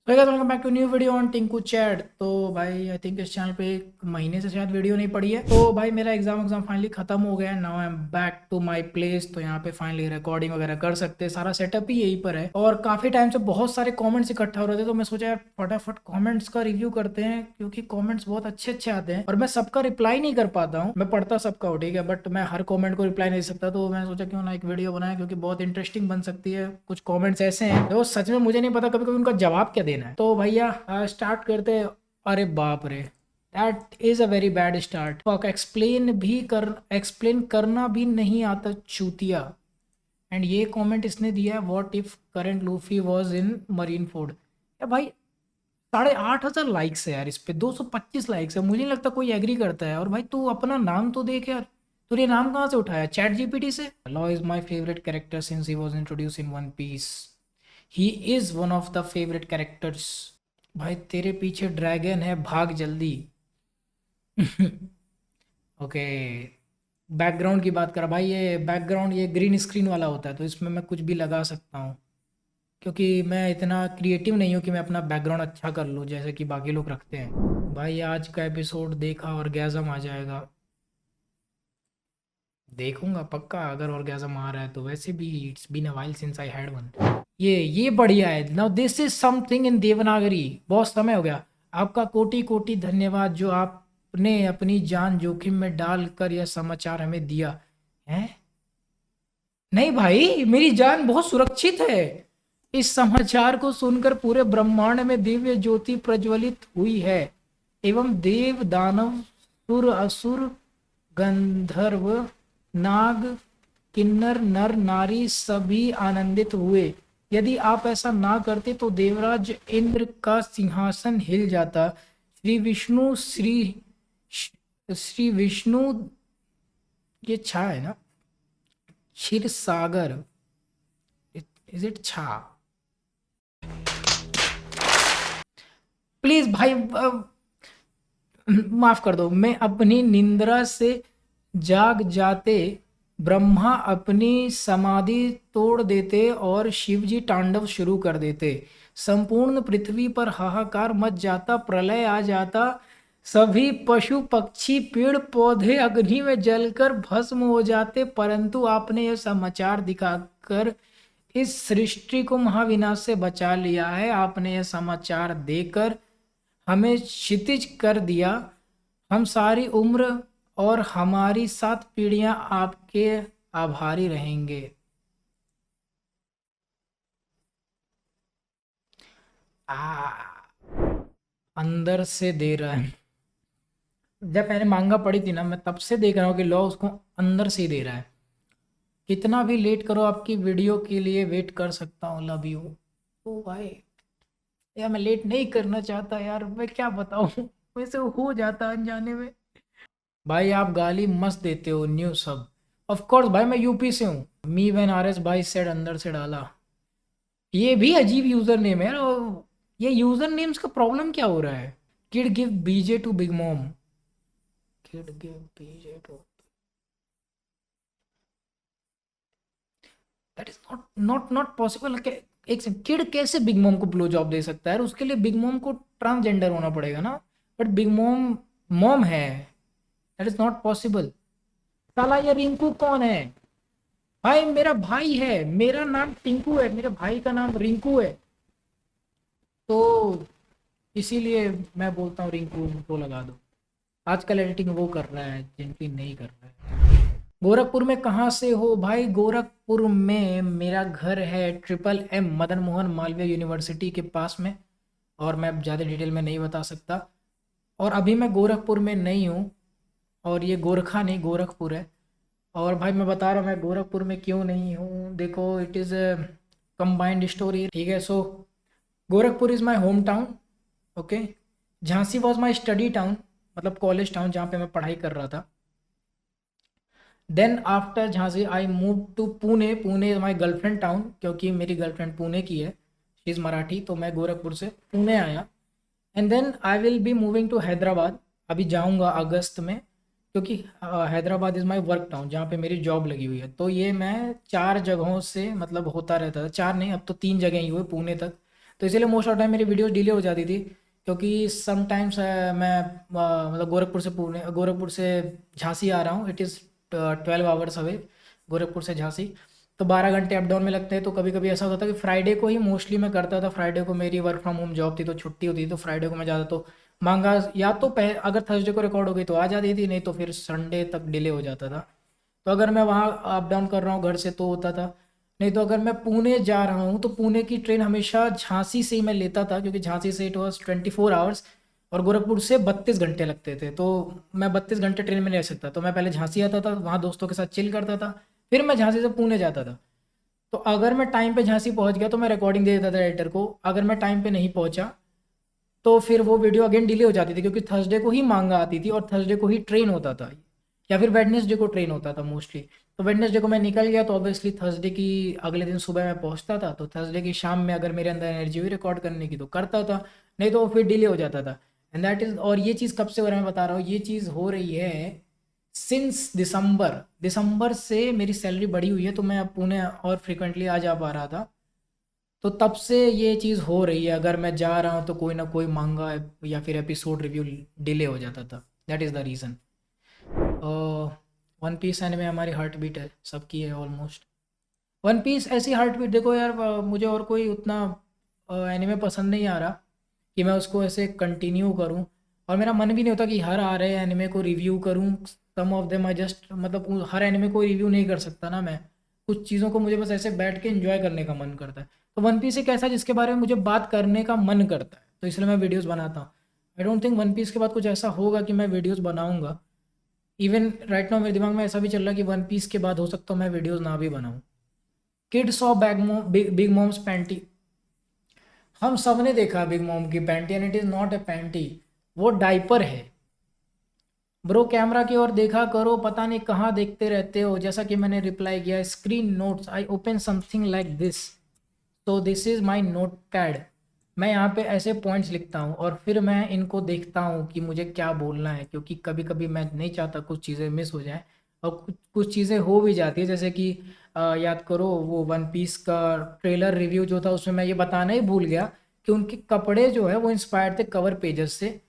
तो guys welcome back to new video on Tinku chat. तो भाई आई थिंक इस चैनल पे एक महीने से शायद वीडियो नहीं पड़ी है। तो भाई मेरा एग्जाम फाइनली खत्म हो गया है। Now I am back to my place. तो यहाँ पे फाइनली रिकॉर्डिंग वगैरह कर सकते हैं। सारा सेटअप ही यहीं पर है और काफी टाइम से बहुत सारे कमेंट्स इकट्ठा हो रहे थे। तो मैं सोचा यार फटाफट कमेंट्स का रिव्यू करते हैं क्योंकि कमेंट्स बहुत अच्छे अच्छे आते हैं और मैं सबका रिप्लाई नहीं कर पाता हूँ। मैं पढ़ता सबका हूँ, ठीक है, बट मैं हर कमेंट को रिप्लाई नहीं दे सकता। तो मैं सोचा क्यों ना एक वीडियो बनाए क्योंकि बहुत इंटरेस्टिंग बन सकती है। कुछ कमेंट्स ऐसे हैं जो सच में मुझे नहीं पता कभी कभी उनका जवाब क्या देना है। तो भैया स्टार्ट करते हैं। अरे बाप रे, that is a very bad start. Explain करना भी नहीं आता चूतिया। एंड ये कमेंट इसने दिया है, what if current Luffy was in marine Ford. या भाई 8,500 लाइक्स है यार, इस पे 225 लाइक्स है। मुझे नहीं लगता कोई एग्री करता है। और भाई तू अपना नाम तो देख यार, तूने नाम कहाँ से उठाया? चैट जीपीटी से? Law is my favourite character since he was introduce in One Piece. He is one of the favourite characters. भाई तेरे पीछे ड्रैगन है, भाग जल्दी। ओके, बैकग्राउंड की बात करा भाई। ये बैकग्राउंड ये ग्रीन स्क्रीन वाला होता है तो इसमें मैं कुछ भी लगा सकता हूँ क्योंकि मैं इतना क्रिएटिव नहीं हूँ कि मैं अपना बैकग्राउंड अच्छा कर लूँ जैसे कि बाकी लोग रखते हैं। भाई आज का एपिसोड देखा और गैज़म आ जाएगा। देखूंगा पक्का, अगर ऑर्गेज़म आ रहा है तो। वैसे भी it's been a while since I had one. ये बढ़िया है। Now this is something in Devanagari. बहुत समय हो गया। आपका कोटि कोटि धन्यवाद जो आपने अपनी जान जोखिम में डालकर यह समाचार हमें दिया है। नहीं भाई, मेरी जान बहुत सुरक्षित है। इस समाचार को सुनकर पूरे ब्रह्मांड में दिव्य ज्योति प्रज्वलित हुई है एवं देव दानव सुर असुर गंधर्व नाग किन्नर नर नारी सभी आनंदित हुए। यदि आप ऐसा ना करते तो देवराज इंद्र का सिंहासन हिल जाता। श्री विष्णु, ये छा है ना? क्षीर सागर, इज इट छा? प्लीज भाई माफ कर दो। मैं अपनी निंद्रा से जाग जाते ब्रह्मा अपनी समाधि तोड़ देते और शिवजी तांडव शुरू कर देते। संपूर्ण पृथ्वी पर हाहाकार मच जाता, प्रलय आ जाता। सभी पशु पक्षी पेड़ पौधे अग्नि में जलकर भस्म हो जाते। परंतु आपने यह समाचार दिखाकर इस सृष्टि को महाविनाश से बचा लिया है। आपने यह समाचार देकर हमें क्षितिज कर दिया। हम सारी उम्र और हमारी 7 पीढ़ियां आपके आभारी रहेंगे। आ, अंदर से दे रहा है। जब मैंने मांगा पड़ी थी ना, मैं तब से देख रहा हूँ कि लॉ उसको अंदर से ही दे रहा है। कितना भी लेट करो, आपकी वीडियो के लिए वेट कर सकता हूँ। Love you. ओ भाई, यार मैं लेट नहीं करना चाहता यार, मैं क्या बताऊँ। वैसे हो जाता अनजाने में। भाई आप गाली मस्त देते हो न्यू सब। ऑफ कोर्स भाई, मैं यूपी से हूँ। मी वेन आर एस भाई सेड, अंदर से डाला। ये भी अजीब यूजर नेम है यार। और ये यूजर नेम्स का प्रॉब्लम क्या हो रहा है? Kid give BJ to Big Mom. Kid give BJ to, that is not not not possible. एक सेकंड, किड कैसे बिग मॉम को ब्लो जॉब दे सकता है? उसके लिए बिग मॉम को ट्रांसजेंडर होना पड़ेगा ना। बट बिग मॉम मॉम है, दैट इज नॉट पॉसिबल। साला ये रिंकू कौन है? भाई मेरा भाई है, मेरा नाम टिंकू है, मेरे भाई का नाम रिंकू है। तो इसीलिए मैं बोलता हूँ रिंकू को लगा दो। आजकल एडिटिंग वो कर रहा है जिनकी नहीं कर रहा है। गोरखपुर में कहाँ से हो भाई? गोरखपुर में मेरा घर है triple M Madan Mohan Malviya university के पास में। और मैं ज़्यादा डिटेल में नहीं बता सकता। और अभी मैं गोरखपुर में नहीं हूँ। और ये गोरखा नहीं, गोरखपुर है। और भाई मैं बता रहा हूँ मैं गोरखपुर में क्यों नहीं हूँ। देखो, इट इज़ कंबाइंड स्टोरी, ठीक है। So Gorakhpur is my home town, okay. Jhansi was my study town, मतलब कॉलेज टाउन जहाँ पे मैं पढ़ाई कर रहा था। Then after Jhansi I move to Pune. Pune is my girlfriend town क्योंकि मेरी गर्लफ्रेंड पुणे की है, शी इज़ मराठी। तो मैं गोरखपुर से पुणे आया। And then I will be moving to Hyderabad. अभी जाऊंगा अगस्त में क्योंकि Hyderabad is my work town जहाँ पे मेरी जॉब लगी हुई है। तो ये मैं 4 जगहों से मतलब होता रहता था। 4 नहीं, अब तो 3 जगह ही हुए पुणे तक। तो इसीलिए मोस्ट ऑफ टाइम मेरी वीडियोस डिले हो जाती थी, क्योंकि समटाइम्स मैं मतलब गोरखपुर से झांसी आ रहा हूँ। It is 12 hours away Gorakhpur से झांसी, तो 12 घंटे अप डाउन में लगते हैं। तो कभी कभी ऐसा होता था कि फ्राइडे को ही मोस्टली मैं करता था। फ्राइडे को मेरी वर्क फ्रॉम होम जॉब थी तो छुट्टी होती थी, तो फ्राइडे को मैं ज़्यादा तो मांगा या तो अगर थर्सडे को रिकॉर्ड हो गई तो आ जाती थी, नहीं तो फिर संडे तक डिले हो जाता था। तो अगर मैं वहाँ अप डाउन कर रहा हूँ घर से तो होता था, नहीं तो अगर मैं पुणे जा रहा हूँ तो पुणे की ट्रेन हमेशा झांसी से ही मैं लेता था, क्योंकि झांसी से इट वॉज 24 आवर्स और गोरखपुर से 32 घंटे लगते थे। तो मैं 32 घंटे ट्रेन में नहीं रह सकता, तो मैं पहले झांसी आता था, वहाँ दोस्तों के साथ चिल करता था, फिर मैं झांसी से पुणे जाता था। तो अगर मैं टाइम पे झांसी पहुँच गया तो मैं रिकॉर्डिंग दे देता था एडिटर को। अगर मैं टाइम पे नहीं पहुँचा तो फिर वो वीडियो अगेन डिले हो जाती थी, क्योंकि थर्सडे को ही मांगा आती थी और थर्सडे को ही ट्रेन होता था, या फिर वेडनेसडे को ट्रेन होता था मोस्टली। तो वेडनेसडे को मैं निकल गया तो ऑब्वियसली थर्सडे की अगले दिन सुबह मैं पहुंचता था, तो थर्सडे की शाम में अगर मेरे अंदर एनर्जी हुई रिकॉर्ड करने की तो करता था, नहीं तो फिर डिले हो जाता था। एंड दैट इज, और ये चीज़ कब से हो रहा है मैं बता रहा हूँ, ये चीज़ हो रही है सिंस दिसंबर। दिसंबर से मेरी सैलरी बढ़ी हुई है, तो मैं अब पुणे और फ्रिक्वेंटली आ जा पा रहा था। तो तब से ये चीज़ हो रही है, अगर मैं जा रहा हूँ तो कोई ना कोई मांगा या फिर एपिसोड रिव्यू डिले हो जाता था। That is the reason. One Piece anime हमारी हार्ट बीट है, सबकी है ऑलमोस्ट। वन पीस ऐसी हार्ट बीट, देखो यार मुझे और कोई उतना एनिमे पसंद नहीं आ रहा कि मैं उसको ऐसे कंटिन्यू करूँ, और मेरा मन भी नहीं होता कि हर आ रहे एनिमे को रिव्यू करूँ। सम ऑफ देम आई जस्ट, मतलब हर एनिमे को रिव्यू नहीं कर सकता ना मैं। कुछ चीज़ों को मुझे बस ऐसे बैठ के एंजॉय करने का मन करता है। तो वन पीस एक ऐसा जिसके बारे में मुझे बात करने का मन करता है, तो इसलिए मैं वीडियोज़ बनाता हूँ। I don't think One Piece के बाद कुछ ऐसा होगा कि मैं वीडियोज़ बनाऊँगा। इवन राइट नाउ मेरे दिमाग में ऐसा भी चल रहा है कि वन पीस के बाद हो सकता है मैं वीडियोज़ ना भी बनाऊँ। Kids of Big Mom's panty, हम सब ने देखा बिग मॉम की panty, and it is not a panty, वो डाइपर है। ब्रो कैमरा की ओर देखा करो, पता नहीं कहाँ देखते रहते हो। जैसा कि मैंने रिप्लाई किया, screen notes, I open something like this, तो this is my notepad. मैं यहाँ पे ऐसे पॉइंट्स लिखता हूँ और फिर मैं इनको देखता हूँ कि मुझे क्या बोलना है, क्योंकि कभी कभी मैं नहीं चाहता कुछ चीज़ें मिस हो जाएं, और कुछ चीज़ें हो भी जाती है। जैसे कि याद करो वो वन पीस का ट्रेलर रिव्यू जो था, उसमें मैं ये बताना ही भूल गया कि उनके कपड़े जो है वो इंस्पायर्ड थे कवर पेजेस से।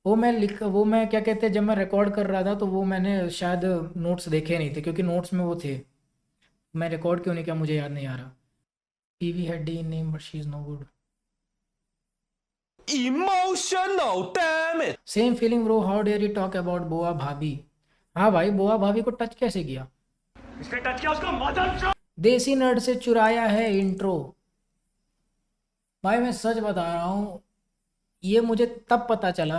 वो मैं क्या कहते हैं, जब मैं रिकॉर्ड कर रहा था तो वो मैंने शायद नोट्स देखे नहीं थे, क्योंकि नोट्स में वो थे। मैं रिकॉर्ड क्यों नहीं किया मुझे याद नहीं आ रहा। PV had D in name but she is no good. Emotional, damn it! Same feeling bro, how dare you talk about बोआ भाभी। हाँ भाई, बोआ भाभी को टच कैसे किया? इसने टच किया उसको मदर। देसी नर्ड से चुराया है इंट्रो। भाई मैं सच बता रहा हूँ, ये मुझे तब पता चला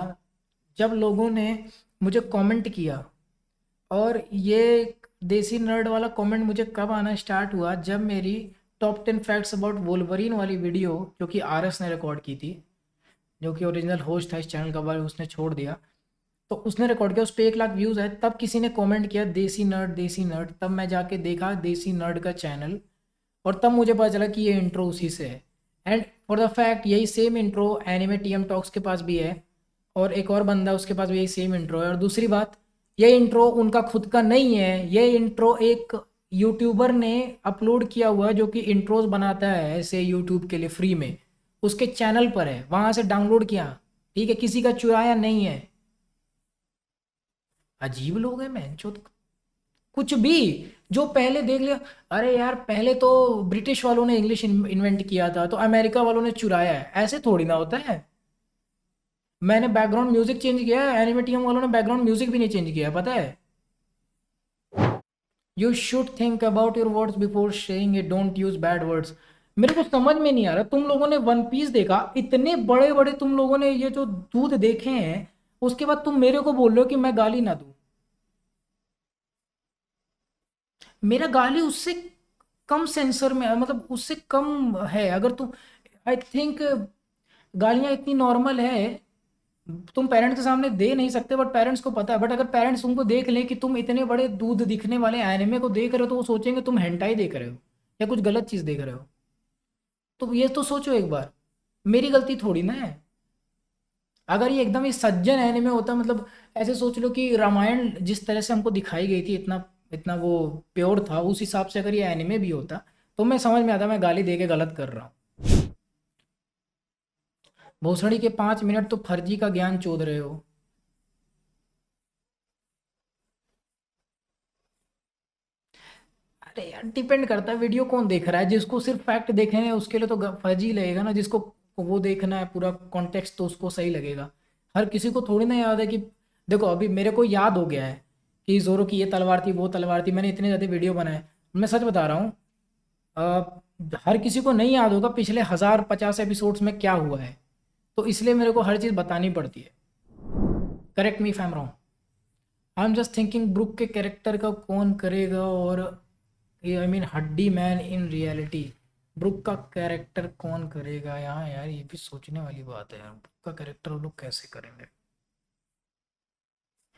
जब लोगों ने मुझे कमेंट किया। और ये देसी नर्ड वाला कमेंट मुझे कब आना स्टार्ट हुआ, जब मेरी टॉप 10 फैक्ट्स अबाउट वोल्वरीन वाली वीडियो, जो कि आरएस ने रिकॉर्ड की थी, जो कि ओरिजिनल होस्ट था इस चैनल का, बाद उसने छोड़ दिया, तो उसने रिकॉर्ड किया, उस पर 1 लाख व्यूज़ है। तब किसी ने कमेंट किया देसी नर्ड देसी नर्ड, तब मैं जाके देखा देसी नर्ड का चैनल, और तब मुझे पता चला कि ये इंट्रो उसी से है। एंड फॉर द फैक्ट यही same intro anime TM talks के पास भी है, और एक और बंदा उसके पास भी यही सेम इंट्रो है। और दूसरी बात, ये इंट्रो उनका खुद का नहीं है, ये इंट्रो एक यूट्यूबर ने अपलोड किया हुआ है, जो कि इंट्रोज बनाता है ऐसे यूट्यूब के लिए फ्री में, उसके चैनल पर है, वहां से डाउनलोड किया। ठीक है, किसी का चुराया नहीं है। अजीब लोग हैं मैं कुछ भी, जो पहले देख लिया। अरे यार, पहले तो ब्रिटिश वालों ने इंग्लिश इन्वेंट किया था, तो अमेरिका वालों ने चुराया है, ऐसे थोड़ी ना होता है। मैंने बैकग्राउंड म्यूजिक चेंज किया है, एनिमेटियम वालों ने बैकग्राउंड म्यूजिक भी नहीं चेंज किया, पता है। You should think about your words before sharing it, don't use bad words. मेरे को समझ में नहीं आ रहा, तुम लोगों ने वन पीस देखा, इतने बड़े बड़े तुम लोगों ने ये जो दूध देखे हैं, उसके बाद तुम मेरे को बोल रहे हो कि मैं गाली ना दूं। मेरा गाली उससे कम सेंसर में, मतलब उससे कम है। अगर तुम, आई थिंक गालियां इतनी नॉर्मल है, तुम पेरेंट्स के सामने दे नहीं सकते, बट पेरेंट्स को पता है। बट अगर पेरेंट्स तुमको देख लें कि तुम इतने बड़े दूध दिखने वाले एनिमे को देख रहे हो, तो वो सोचेंगे तुम हेंटाई देख रहे हो या कुछ गलत चीज देख रहे हो। तो ये तो सोचो एक बार, मेरी गलती थोड़ी ना है। अगर ये एकदम ही सज्जन एनिमे होता, मतलब ऐसे सोच लो कि रामायण जिस तरह से हमको दिखाई गई थी, इतना इतना वो प्योर था, उस हिसाब से अगर ये एनिमे भी होता तो मैं समझ में आता मैं गाली दे के गलत कर रहा हूँ। भोसड़ी के 5 मिनट तो फर्जी का ज्ञान चोद रहे हो। अरे यार डिपेंड करता है वीडियो कौन देख रहा है। जिसको सिर्फ फैक्ट देखने हैं उसके लिए तो फर्जी लगेगा ना। जिसको वो देखना है पूरा कॉन्टेक्स्ट तो उसको सही लगेगा। हर किसी को थोड़ी ना याद है कि देखो अभी मेरे को याद हो गया है कि जोरो की ये तलवार थी वो तलवार थी। मैंने इतने ज़्यादा वीडियो बनाए। मैं सच बता रहा हूँ। हर किसी को नहीं याद होगा पिछले 1050 एपिसोड्स में क्या हुआ है। तो इसलिए मेरे को हर चीज़ बतानी पड़ती है। Correct me if I am wrong. I am just thinking Brook के कैरेक्टर का कौन करेगा। और ये आई मीन हड्डी मैन इन रियलिटी ब्रुक का कैरेक्टर कौन करेगा यहाँ। यार ये भी सोचने वाली बात है यार। ब्रुक का कैरेक्टर वो लोग कैसे करेंगे।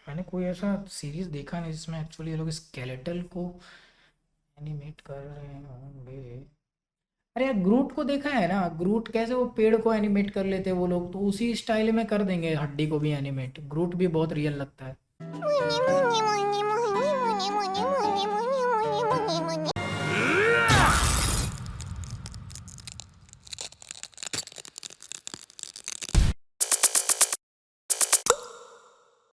मैंने कोई ऐसा सीरीज देखा नहीं जिसमें एक्चुअली ये लोग स्केलेटल को एनिमेट कर रहे होंगे। अरे यार ग्रूट को देखा है ना। ग्रूट कैसे वो पेड़ को एनिमेट कर लेते हैं वो लोग। तो उसी स्टाइल में कर देंगे हड्डी को भी एनिमेट। ग्रूट भी बहुत रियल लगता है।